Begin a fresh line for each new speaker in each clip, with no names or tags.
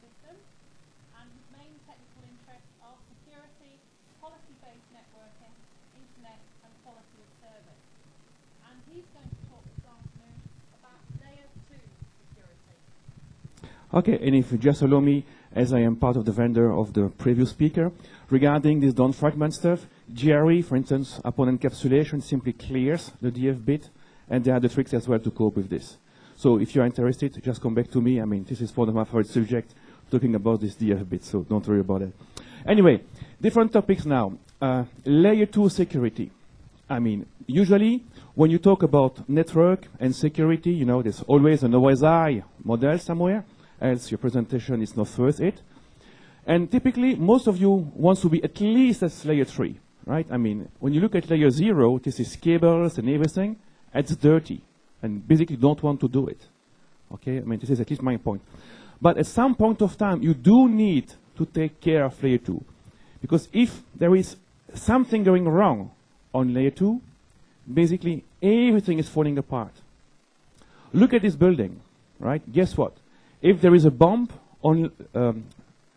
systems, and his main technical interests are security, policy-based networking, internet, and quality of service. And he's going to talk this afternoon about layer 2 security.
Okay, and if you just allow me, as I am part of the vendor of the previous speaker, regarding this don't fragment stuff, GRE, for instance, upon encapsulation, simply clears the DF bit, and there are the tricks as well to cope with this. So if you're interested, just come back to me. I mean, this is one of my favorite subjects, talking about this DF bit, so don't worry about it. Anyway, different topics now. Layer 2 security. I mean, usually, when you talk about network and security, you know, there's always an OSI model somewhere, else your presentation is not worth it. And typically, most of you want to be at least at layer 3, right? I mean, when you look at layer 0, this is cables and everything, it's dirty, and basically don't want to do it. Okay, I mean, this is at least my point. But at some point of time, you do need to take care of layer 2. Because if there is something going wrong on layer 2, basically everything is falling apart. Look at this building, right? Guess what? If there is a bomb on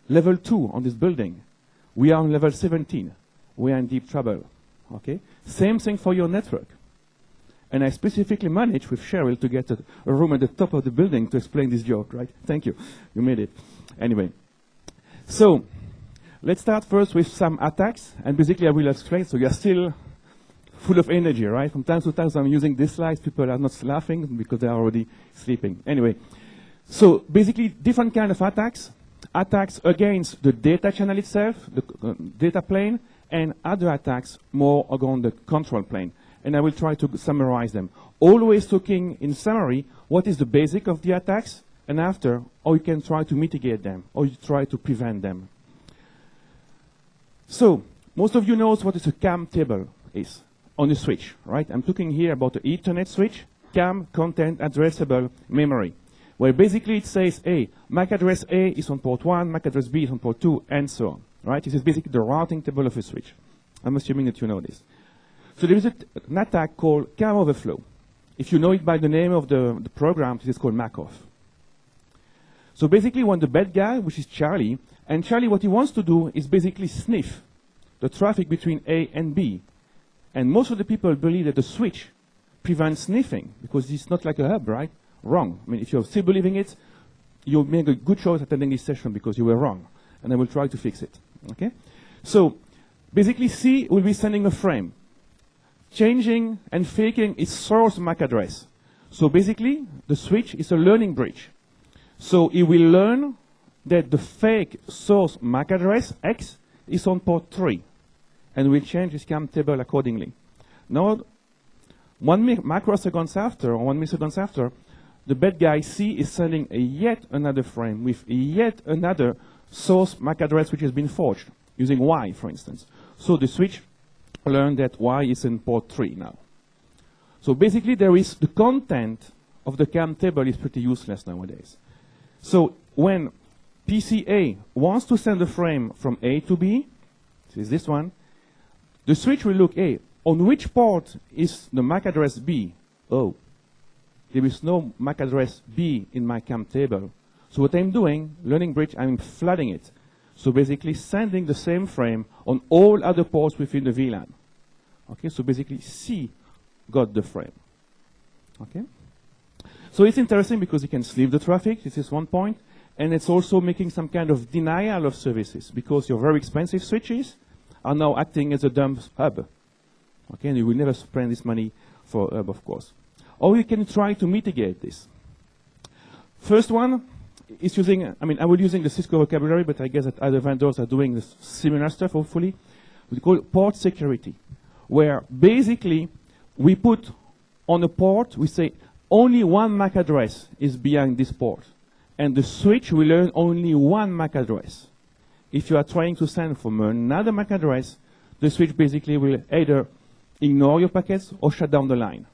level 2 on this building, we are on level 17. We are in deep trouble, okay? Same thing for your network. And I specifically managed with Cheryl to get a room at the top of the building to explain this joke, right? Thank you. You made it. Anyway. So, let's start first with some attacks, and basically I will explain, so you're still full of energy, right? From time to time I'm using these slides, people are not laughing because they're already sleeping. Anyway, so basically different kind of attacks. Attacks against the data channel itself, the data plane, and other attacks more on the control plane. And I will try to summarize them. Always talking in summary, what is the basic of the attacks, and after, how you can try to mitigate them, or you try to prevent them. So, most of you knows what is a CAM table is on a switch, right? I'm talking here about the Ethernet switch, CAM, content, addressable, memory, where basically it says, hey, MAC address A is on port 1, MAC address B is on port 2, and so on, right? This is basically the routing table of a switch. I'm assuming that you know this. So there is an attack called CAM overflow. If you know it by the name of the program, this is called MACOff. So basically when the bad guy, which is Charlie, and Charlie what he wants to do is basically sniff the traffic between A and B. And most of the people believe that the switch prevents sniffing, because it's not like a hub, right? Wrong. I mean, if you're still believing it, you'll make a good choice attending this session because you were wrong. And I will try to fix it, okay? So basically C will be sending a frame, changing and faking its source MAC address. So basically, the switch is a learning bridge. So it will learn that the fake source MAC address, X, is on port 3. And will change its CAM table accordingly. Now, 1 microseconds after, or 1 milliseconds after, the bad guy C is sending a yet another frame with yet another source MAC address which has been forged, using Y, for instance. So the switch learn that Y is in port 3 now. So basically there is the content of the CAM table is pretty useless nowadays. So when PCA wants to send a frame from A to B, this is this one, the switch will look, hey, on which port is the MAC address B? Oh, there is no MAC address B in my CAM table. So what I'm doing, learning bridge, I'm flooding it. So basically sending the same frame on all other ports within the VLAN. Okay, so basically C got the frame. Okay? So it's interesting because you can sleeve the traffic, this is one point, and it's also making some kind of denial of services because your very expensive switches are now acting as a dumb hub. Okay, and you will never spend this money for a hub, of course. Or you can try to mitigate this. First one is using, I mean, I will using the Cisco vocabulary, but I guess that other vendors are doing this similar stuff, hopefully. We call it port security, where basically we put on a port, we say only one MAC address is behind this port. And the switch will learn only one MAC address. If you are trying to send from another MAC address, the switch basically will either ignore your packets or shut down the line.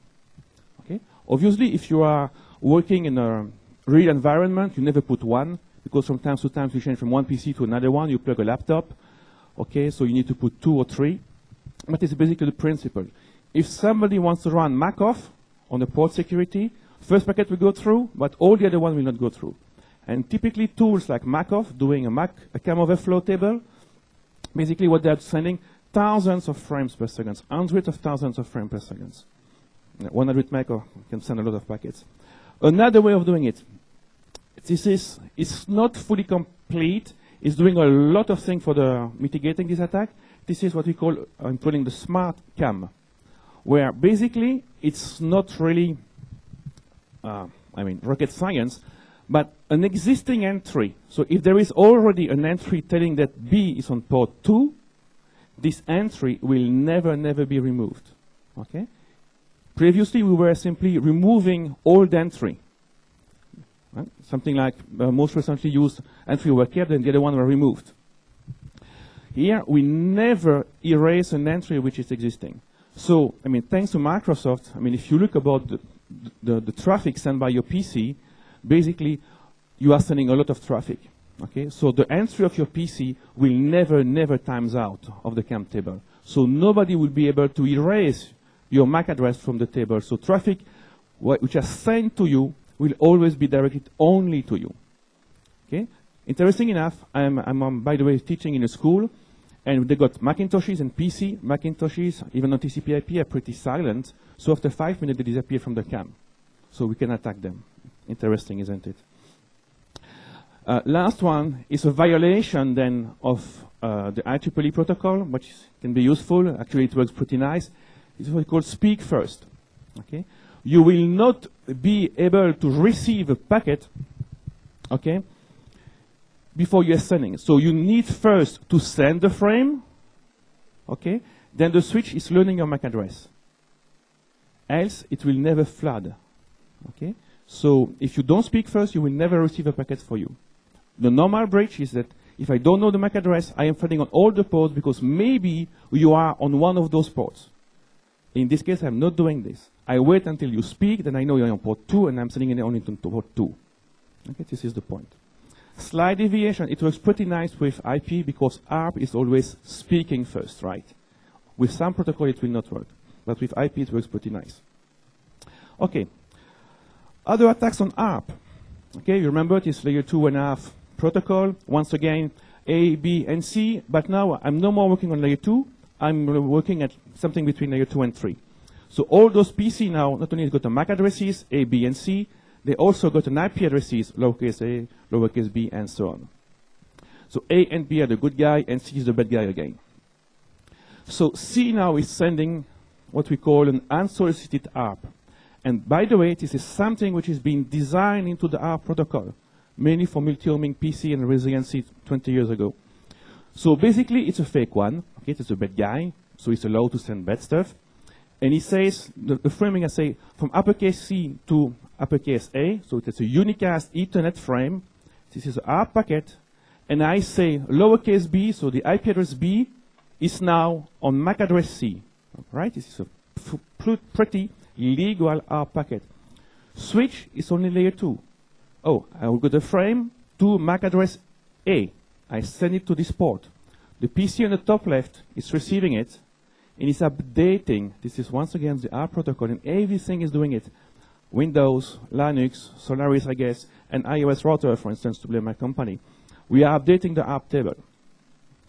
Okay? Obviously, if you are working in a real environment, you never put one, because from time to time you change from one PC to another one, you plug a laptop. Okay, so you need to put 2 or 3. But it's basically the principle. If somebody wants to run MACOff on the port security, first packet will go through, but all the other ones will not go through. And typically tools like MacOff doing a CAM overflow table, basically what they're sending, thousands of frames per second, hundreds of thousands of frames per second. 100 meg can send a lot of packets. Another way of doing it, it's not fully complete. It's doing a lot of things for the mitigating this attack. This is what we call, I'm calling the smart CAM, where basically it's not really, rocket science, but an existing entry. So if there is already an entry telling that B is on port 2, this entry will never be removed. Okay? Previously, we were simply removing old entry. Right? Something like most recently used entry were kept and the other one were removed. Here, we never erase an entry which is existing. So, thanks to Microsoft, if you look about the traffic sent by your PC, basically, you are sending a lot of traffic. Okay? So the entry of your PC will never times out of the CAM table. So nobody will be able to erase your MAC address from the table. So traffic which is sent to you will always be directed only to you. Okay? Interesting enough, I'm by the way, teaching in a school, and they got Macintoshes and PC. Macintoshes, even on TCP IP, are pretty silent. So after 5 minutes, they disappear from the CAM. So we can attack them. Interesting, isn't it? Last one is a violation then of the IEEE protocol, which can be useful. Actually, it works pretty nice. It's what we call speak first. Okay? You will not be able to receive a packet, okay, before you're sending. So you need first to send the frame, okay? Then the switch is learning your MAC address. Else, it will never flood, okay? So if you don't speak first, you will never receive a packet for you. The normal breach is that if I don't know the MAC address, I am flooding on all the ports because maybe you are on one of those ports. In this case, I'm not doing this. I wait until you speak, then I know you're on port 2, and I'm sending it only to port 2. Okay, this is the point. Slight deviation, it works pretty nice with IP because ARP is always speaking first, right? With some protocol, it will not work. But with IP, it works pretty nice. Okay. Other attacks on ARP. Okay, you remember this layer 2.5 protocol. Once again, A, B, and C. But now I'm no more working on layer 2. I'm working at something between layer 2 and 3. So all those PC now not only got the MAC addresses, A, B, and C, they also got an IP addresses, lowercase a, lowercase b, and so on. So A and B are the good guy, and C is the bad guy again. So C now is sending what we call an unsolicited ARP. And by the way, this is something which is being designed into the ARP protocol, mainly for multi-homing PC and resiliency 20 years ago. So basically, it's a fake one. Okay, it's a bad guy, so it's allowed to send bad stuff. And he says, the framing I say, from uppercase C to uppercase A, so it's a unicast Ethernet frame. This is an ARP packet. And I say lowercase b, so the IP address B is now on MAC address C. Right? This is a pretty legal ARP packet. Switch is only layer 2. Oh, I will go the frame to MAC address A. I send it to this port. The PC on the top left is receiving it, and it's updating. This is once again the ARP protocol, and everything is doing it. Windows, Linux, Solaris, I guess, and iOS router, for instance, to blame my company. We are updating the ARP table.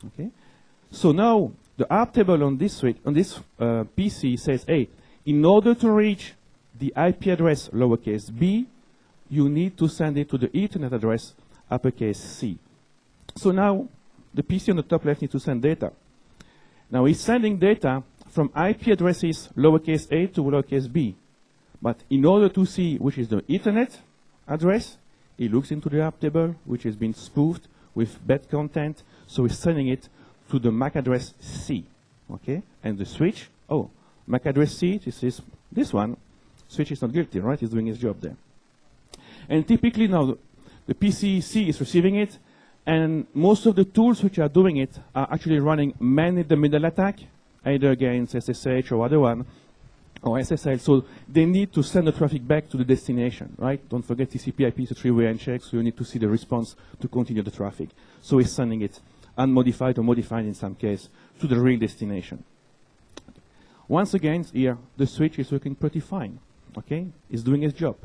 Okay? So now the ARP table on this switch, on this PC says, hey, in order to reach the IP address lowercase b, you need to send it to the Ethernet address uppercase C. So now the PC on the top left needs to send data. Now he's sending data from IP addresses lowercase a to lowercase b. But in order to see which is the Ethernet address, he looks into the ARP table, which has been spoofed with bad content, so he's sending it to the MAC address C. Okay? And the switch, oh, MAC address C, this is this one. Switch is not guilty, right? He's doing his job there. And typically now the PC C is receiving it, and most of the tools which are doing it are actually running man-in-the-middle attack, either against SSH or other one, or SSL. So they need to send the traffic back to the destination, right? Don't forget TCP IP is a three-way handshake, so you need to see the response to continue the traffic. So he's sending it unmodified or modified in some case to the real destination. Once again, here, the switch is working pretty fine, okay? It's doing its job.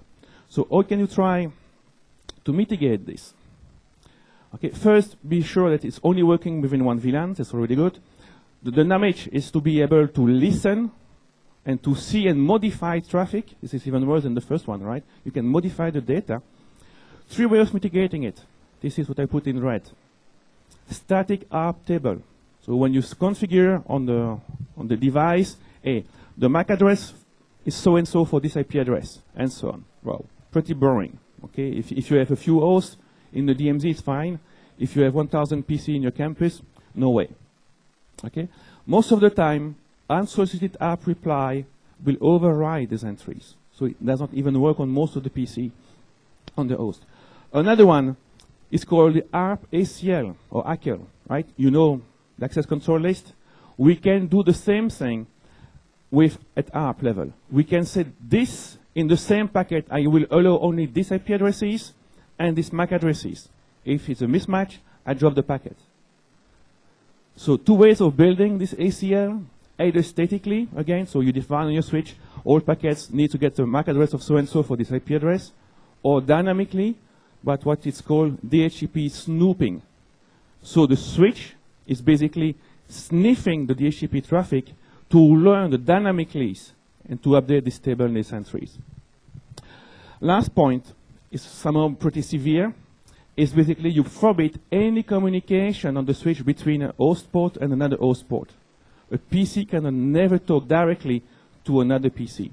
So how can you try to mitigate this. Okay, first, be sure that it's only working within one VLAN. That's already good. The dynamic is to be able to listen and to see and modify traffic. This is even worse than the first one, right? You can modify the data. 3 ways of mitigating it. This is what I put in red. Static ARP table. So when you configure on the device, hey, the MAC address is so-and-so for this IP address, and so on. Wow, pretty boring. Okay, if you have a few hosts in the DMZ, it's fine. If you have 1,000 PC in your campus, no way. Okay, most of the time, unsolicited ARP reply will override these entries. So it does not even work on most of the PC on the host. Another one is called the ARP ACL or ACL, right? You know the access control list. We can do the same thing at ARP level. We can say this in the same packet, I will allow only these IP addresses and these MAC addresses. If it's a mismatch, I drop the packet. So 2 ways of building this ACL, either statically, again, so you define on your switch, all packets need to get the MAC address of so-and-so for this IP address, or dynamically, but what is called DHCP snooping. So the switch is basically sniffing the DHCP traffic to learn the dynamic lease and to update this table and these entries. Last point is somehow pretty severe. Is basically you forbid any communication on the switch between a host port and another host port. A PC cannot never talk directly to another PC.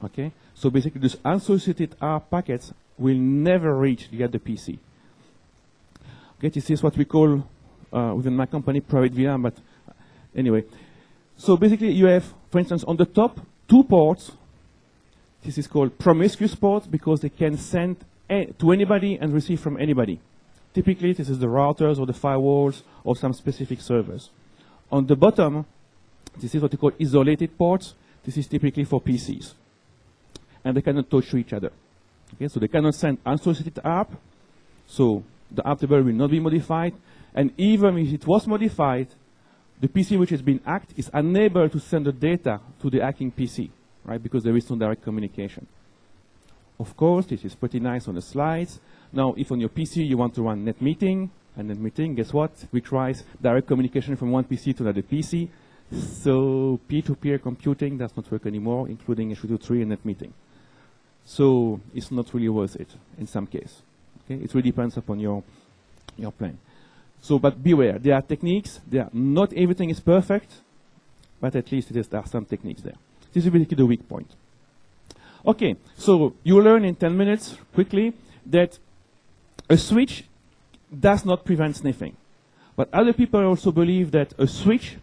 Okay? So basically these unsolicited ARP packets will never reach the other PC. Okay, this is what we call within my company private VLAN, but anyway. So basically you have, for instance, on the top, 2 ports. This is called promiscuous ports because they can send to anybody and receive from anybody. Typically, this is the routers or the firewalls or some specific servers. On the bottom, this is what we call isolated ports. This is typically for PCs. And they cannot talk to each other. Okay, so they cannot send unsolicited ARP. So the ARP table will not be modified. And even if it was modified, the PC which has been hacked is unable to send the data to the hacking PC, right? Because there is no direct communication. Of course, this is pretty nice on the slides. Now, if on your PC you want to run net meeting, and net meeting, guess what? Requires direct communication from one PC to another PC. So peer-to-peer computing does not work anymore, including H223 and net meeting. So it's not really worth it in some case. Okay? It really depends upon your plan. So, but beware, there are techniques. Not everything is perfect, but at least there are some techniques there. This is basically the weak point. Okay, so you learn in 10 minutes, quickly, that a switch does not prevent sniffing. But other people also believe that a switch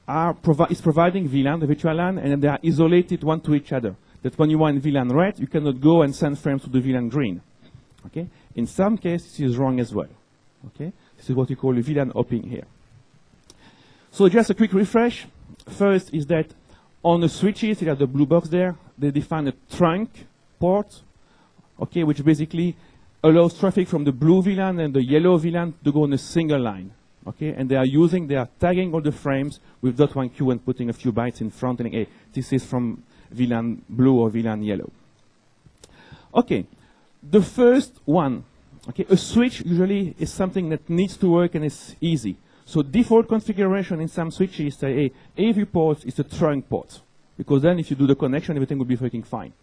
is providing VLAN, the virtual LAN, and they are isolated one to each other. That when you are in VLAN red, you cannot go and send frames to the VLAN green. Okay? In some cases, this is wrong as well. Okay? This is what we call VLAN hopping here. So just a quick refresh. First is that on the switches, you have the blue box there. They define a trunk port, okay, which basically allows traffic from the blue VLAN and the yellow VLAN to go on a single line. Okay, and they are tagging all the frames with .1Q and putting a few bytes in front and hey, this is from VLAN blue or VLAN yellow. Okay, the first one, okay, a switch usually is something that needs to work and is easy. So default configuration in some switches say, hey, AV port is a trunk port. Because then if you do the connection, everything will be working fine.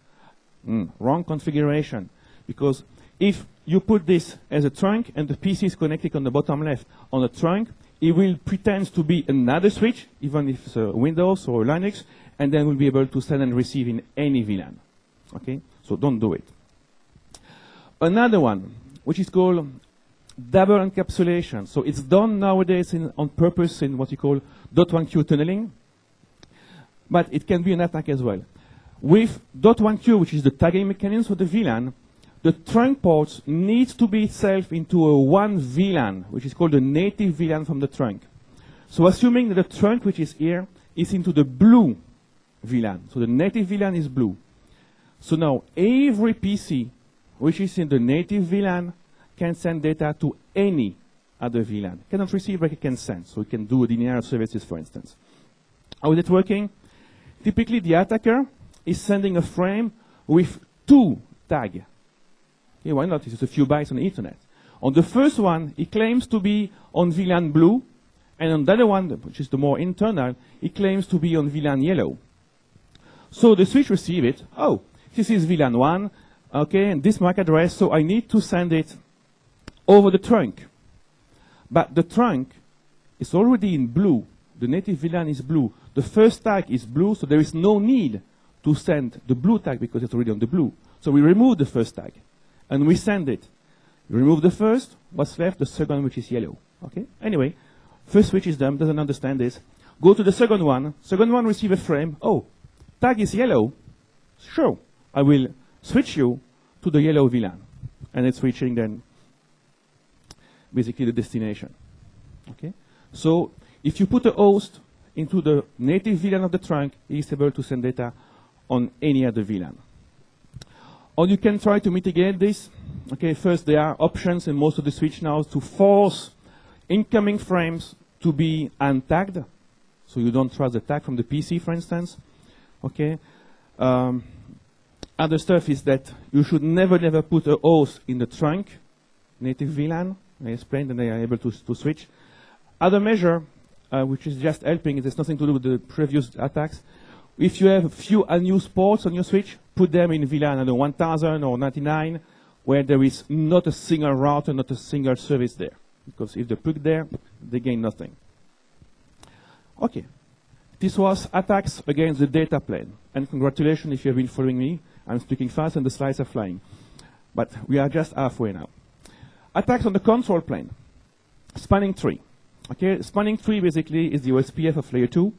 Wrong configuration. Because if you put this as a trunk and the PC is connected on the bottom left on a trunk, it will pretend to be another switch, even if it's a Windows or a Linux, and then we'll be able to send and receive in any VLAN. Okay? So don't do it. Another one, which is called double encapsulation. So it's done nowadays on purpose in what you call .1Q tunneling, but it can be an attack as well. With .1Q, which is the tagging mechanism for the VLAN, the trunk ports need to be itself into a one VLAN, which is called the native VLAN from the trunk. So assuming that the trunk, which is here, is into the blue VLAN. So the native VLAN is blue. So now every PC, which is in the native VLAN, can send data to any other VLAN. Cannot receive, but it can send. So it can do denial of services, for instance. How is it working? Typically, the attacker is sending a frame with 2 tags. Okay, why not? It's a few bytes on the Ethernet. On the first one, it claims to be on VLAN blue, and on the other one, which is the more internal, it claims to be on VLAN yellow. So the switch receives it. Oh, this is VLAN 1, okay, and this MAC address, so I need to send it over the trunk. But the trunk is already in blue. The native VLAN is blue. The first tag is blue, so there is no need to send the blue tag because it's already on the blue. So we remove the first tag, and we send it. We remove the first, what's left? The second, which is yellow. Okay. Anyway, first switch is dumb, doesn't understand this. Go to the second one. Second one receive a frame. Oh, tag is yellow. Sure, I will switch you to the yellow VLAN, and it's switching then basically the destination. Okay. So if you put a host into the native VLAN of the trunk, it is able to send data on any other VLAN. Or you can try to mitigate this. Okay, first there are options in most of the switch now to force incoming frames to be untagged, so you don't trust the tag from the PC, for instance. Okay. Other stuff is that you should never put a host in the trunk, native VLAN. I explained, and they are able to switch. Other measure, which is just helping, it has nothing to do with the previous attacks. If you have a few unused ports on your switch, put them in VLAN, I don't know, 1000 or 99, where there is not a single router, not a single service there. Because if they put there, they gain nothing. Okay. This was attacks against the data plane. And congratulations if you have been following me. I'm speaking fast and the slides are flying. But we are just halfway now. Attacks on the control plane. Spanning tree. Okay, spanning tree basically is the OSPF of layer 2.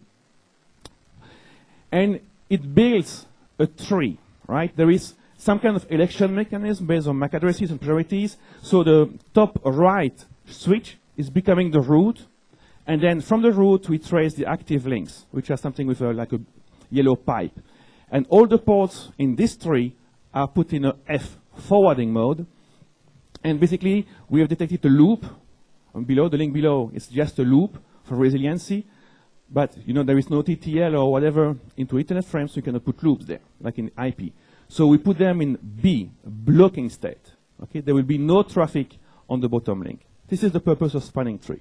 And it builds a tree, right? There is some kind of election mechanism based on MAC addresses and priorities. So the top right switch is becoming the root. And then from the root, we trace the active links, which are something with like a yellow pipe. And all the ports in this tree are put in a F forwarding mode. And basically, we have detected a loop. Below, the link below is just a loop for resiliency. But, you know, there is no TTL or whatever into Ethernet frames, so you cannot put loops there, like in IP. So we put them in B, blocking state. Okay, there will be no traffic on the bottom link. This is the purpose of spanning tree.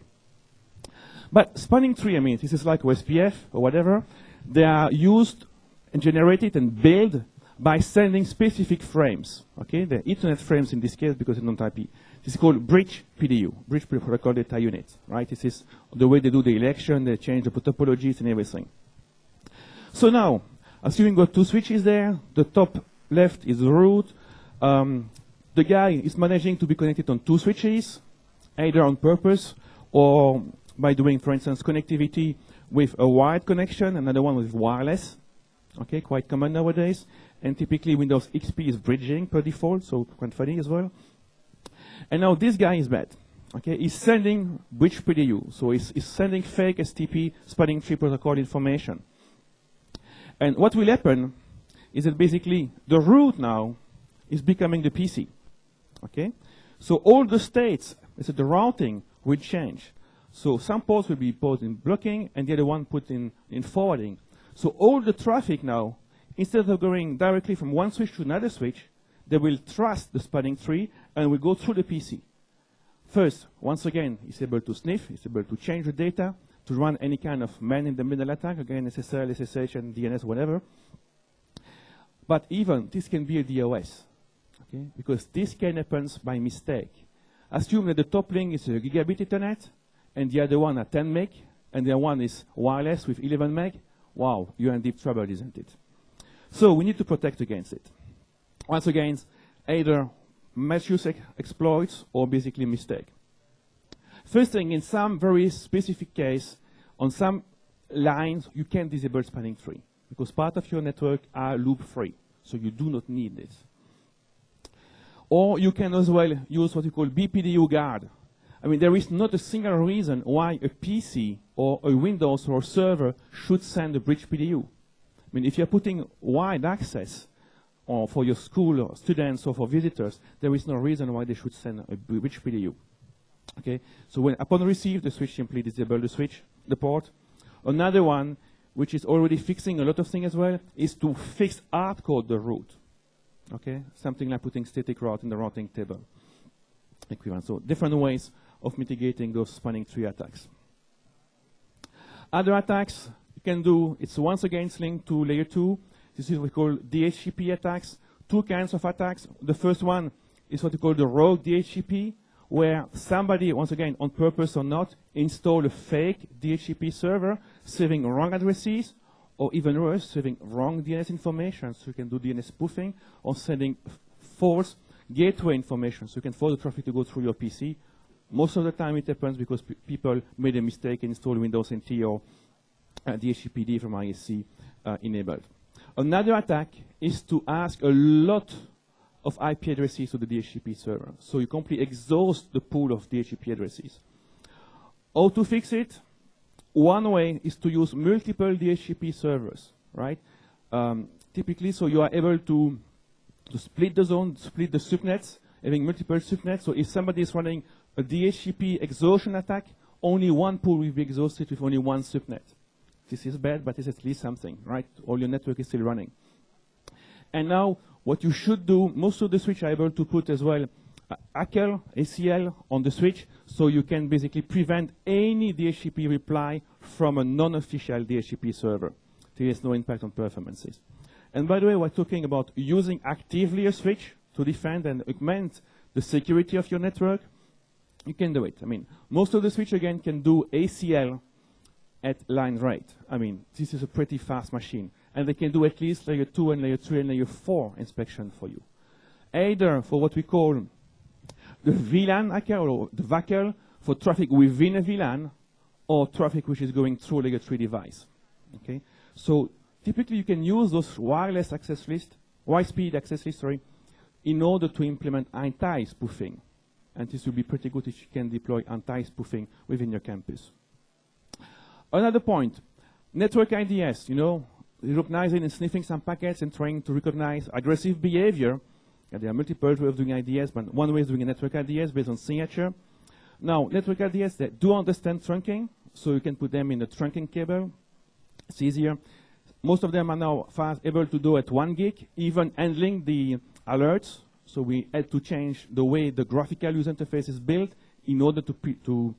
But spanning tree, I mean, this is like OSPF or whatever. They are used and generated and built by sending specific frames. Okay, the Ethernet frames in this case because it's not IP. This is called Bpdu, Bridge Protocol Data Unit. Right? This is the way they do the election. They change the topologies and everything. So now, assuming we've got two switches there, the top left is the root. The guy is managing to be connected on two switches, either on purpose or by doing, for instance, connectivity with a wired connection, another one with wireless. Okay, quite common nowadays. And typically Windows XP is bridging per default, so quite funny as well. And now this guy is bad. Okay, he's sending Bpdu, so he's sending fake STP spanning tree protocol information. And what will happen is that basically the root now is becoming the PC. Okay, so all the states, the routing will change. So some ports will be put in blocking, and the other one put in forwarding. So all the traffic now, instead of going directly from one switch to another switch, they will trust the spanning tree and will go through the PC. First, once again, it's able to sniff, it's able to change the data, to run any kind of man-in-the-middle attack, again, SSL, SSH, and DNS, whatever. But even this can be a DOS, okay? Because this can happen by mistake. Assume that the top link is a gigabit Ethernet, and the other one at 10 meg, and the other one is wireless with 11 meg. Wow, you're in deep trouble, isn't it? So we need to protect against it. Once again, either malicious exploits or basically mistake. First thing, in some very specific case, on some lines, you can disable spanning tree because part of your network are loop-free, so you do not need this. Or you can as well use what you call Bpdu Guard. I mean, there is not a single reason why a PC or a Windows or a server should send a Bpdu. I mean, if you're putting wide access or for your school or students or for visitors, there is no reason why they should send a Bpdu. Okay, so when upon receive, the switch simply disable the port. Another one, which is already fixing a lot of things as well, is to fix hardcode the root. Okay, something like putting static route in the routing table equivalent. So different ways of mitigating those spanning tree attacks. Other attacks you can do, it's once again linked to layer 2. This is what we call Dhcp attacks. Two kinds of attacks. The first one is what we call the rogue Dhcp, where somebody, once again, on purpose or not, install a fake Dhcp server, serving wrong addresses, or even worse, serving wrong DNS information, so you can do DNS spoofing, or sending false gateway information, so you can force the traffic to go through your PC. Most of the time it happens because people made a mistake and installed Windows NT or DHCPD from ISC enabled. Another attack is to ask a lot of IP addresses to the DHCP server. So you completely exhaust the pool of DHCP addresses. How to fix it? One way is to use multiple DHCP servers, right? Typically, so you are able to split the zone, split the subnets, having multiple subnets. So if somebody is running a DHCP exhaustion attack, only one pool will be exhausted with only one subnet. This is bad, but it's at least something, right? All your network is still running. And now, what you should do, most of the switch are able to put as well ACL, ACL on the switch, so you can basically prevent any DHCP reply from a non-official DHCP server. There is no impact on performances. And by the way, we're talking about using actively a switch to defend and augment the security of your network. You can do it. I mean, most of the switch, again, can do ACL at line rate. I mean, this is a pretty fast machine. And they can do at least layer 2 and layer 3 and layer 4 inspection for you. Either for what we call the VLAN ACL or the VACL for traffic within a VLAN or traffic which is going through a layer 3 device. Okay? So typically you can use those wireless access list, high-speed access list, sorry, in order to implement anti-spoofing. And this will be pretty good if you can deploy anti-spoofing within your campus. Another point, network IDS, you know, recognizing and sniffing some packets and trying to recognize aggressive behavior. And there are multiple ways of doing IDS, but one way is doing a network IDS based on signature. Now, network IDS that do understand trunking, so you can put them in a trunking cable. It's easier. Most of them are now able to do at 1 gig, even handling the alerts. So we had to change the way the graphical user interface is built in order to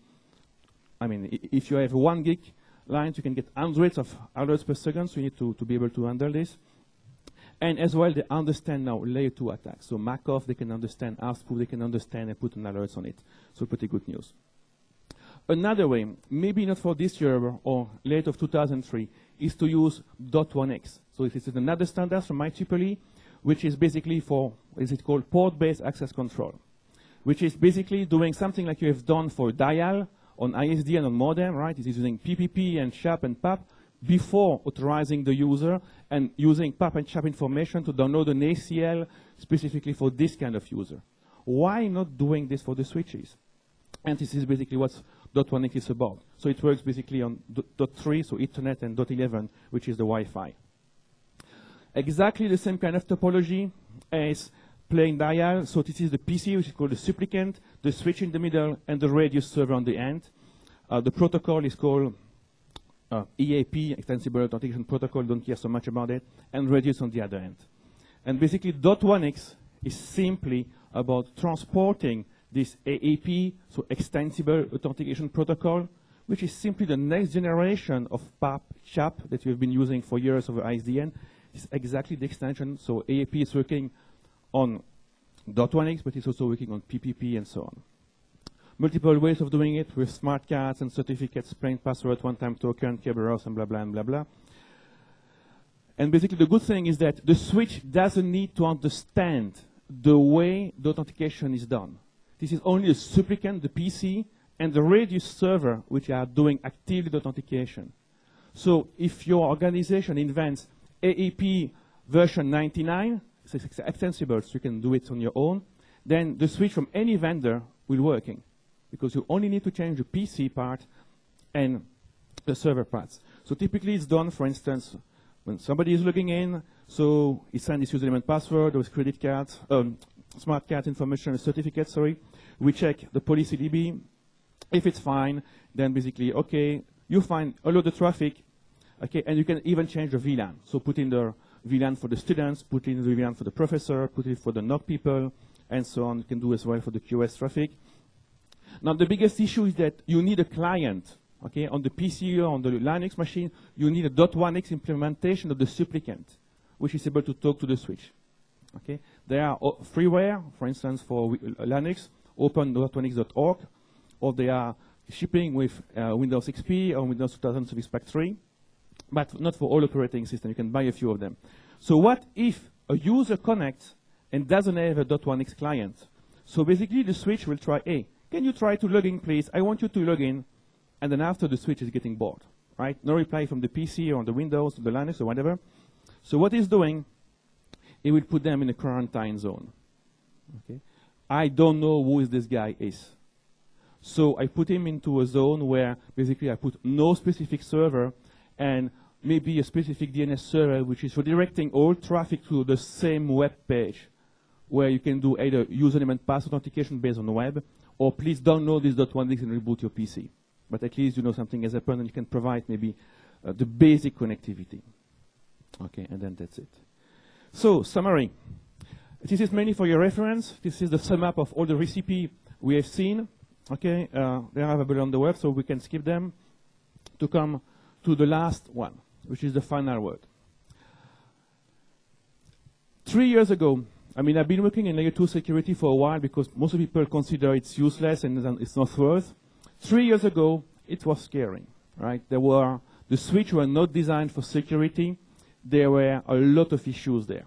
I mean, if you have 1 gig lines, you can get hundreds of alerts per second, so you need to be able to handle this. And as well, they understand now layer 2 attacks. So MAC-off, they can understand, RSpoof, they can understand and put an alerts on it. So pretty good news. Another way, maybe not for this year or late of 2003, is to use .1x. So this is another standard from IEEE, which is basically for, is it called port-based access control, which is basically doing something like you have done for dial on ISD and on modem, right? It is using PPP and SHAP and PAP before authorizing the user and using PAP and SHAP information to download an ACL specifically for this kind of user. Why not doing this for the switches? And this is basically what .1x is about. So it works basically on .3, so Ethernet, and .11, which is the Wi-Fi. Exactly the same kind of topology as plain dial. So this is the PC, which is called the supplicant, the switch in the middle, and the radius server on the end. The protocol is called EAP, Extensible Authentication Protocol, don't care so much about it, and radius on the other end. And basically, .1x is simply about transporting this AAP, so Extensible Authentication Protocol, which is simply the next generation of PAP, SHAP that we've been using for years over ISDN. It's exactly the extension, so AAP is working on .1x, but it's also working on PPP and so on. Multiple ways of doing it with smart cards and certificates, plain password, one-time token, Kerberos, and blah, blah, and blah, blah. And basically the good thing is that the switch doesn't need to understand the way the authentication is done. This is only a supplicant, the PC, and the radius server, which are doing actively the authentication. So if your organization invents AAP version 99, it's extensible, so you can do it on your own, then the switch from any vendor will working, because you only need to change the PC part and the server parts. So typically it's done, for instance, when somebody is logging in, so he sends his username and password, or his credit cards, smart card information, certificate, sorry. We check the policy DB. If it's fine, then basically, okay, you find all of the traffic, okay, and you can even change the VLAN. So put in the VLAN for the students, put in the VLAN for the professor, put it for the NOC people, and so on. You can do as well for the QoS traffic. Now, the biggest issue is that you need a client. Okay, on the PC or on the Linux machine, you need a .1x implementation of the supplicant, which is able to talk to the switch. Okay, there are freeware, for instance, for Linux, open.1x.org, or they are shipping with Windows XP or Windows 2000 Service Pack 3, but not for all operating systems. You can buy a few of them. So what if a user connects and doesn't have a .1x client? So basically, the switch will try, hey, can you try to log in, please? I want you to log in. And then after, the switch is getting bored, right? No reply from the PC or on the Windows, or the Linux, or whatever. So what he's doing, he will put them in a quarantine zone. Okay? I don't know who this guy is. So I put him into a zone where basically I put no specific server and maybe a specific DNS server, which is redirecting all traffic to the same web page, where you can do either username and password authentication based on the web, or please download this .1x and reboot your PC. But at least you know something has happened and you can provide maybe the basic connectivity. Okay, and then that's it. So, summary. This is mainly for your reference. This is the sum up of all the recipes we have seen. Okay, they are available on the web, so we can skip them to come to the last one, which is the final word. 3 years ago, I mean, I've been working in layer 2 security for a while because most of people consider it's useless and it's not worth. 3 years ago, it was scary, right? The switches were not designed for security. There were a lot of issues there,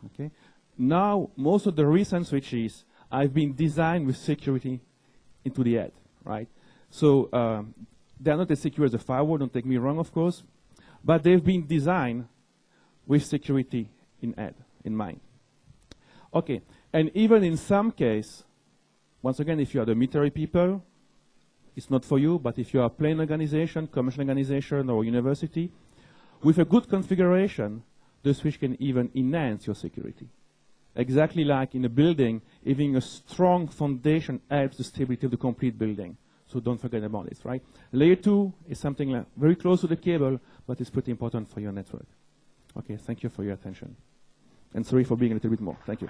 okay? Now, most of the recent switches have been designed with security into the head, right? So they're not as secure as a firewall, don't take me wrong, of course, but they've been designed with security in mind. Okay, and even in some case, once again, if you are the military people, it's not for you, but if you are a plain organization, commercial organization, or university, with a good configuration, the switch can even enhance your security. Exactly like in a building, having a strong foundation helps the stability of the complete building. So don't forget about this, right? Layer 2 is something like very close to the cable, but it's pretty important for your network. Okay, thank you for your attention. And sorry for being a little bit more. Thank you.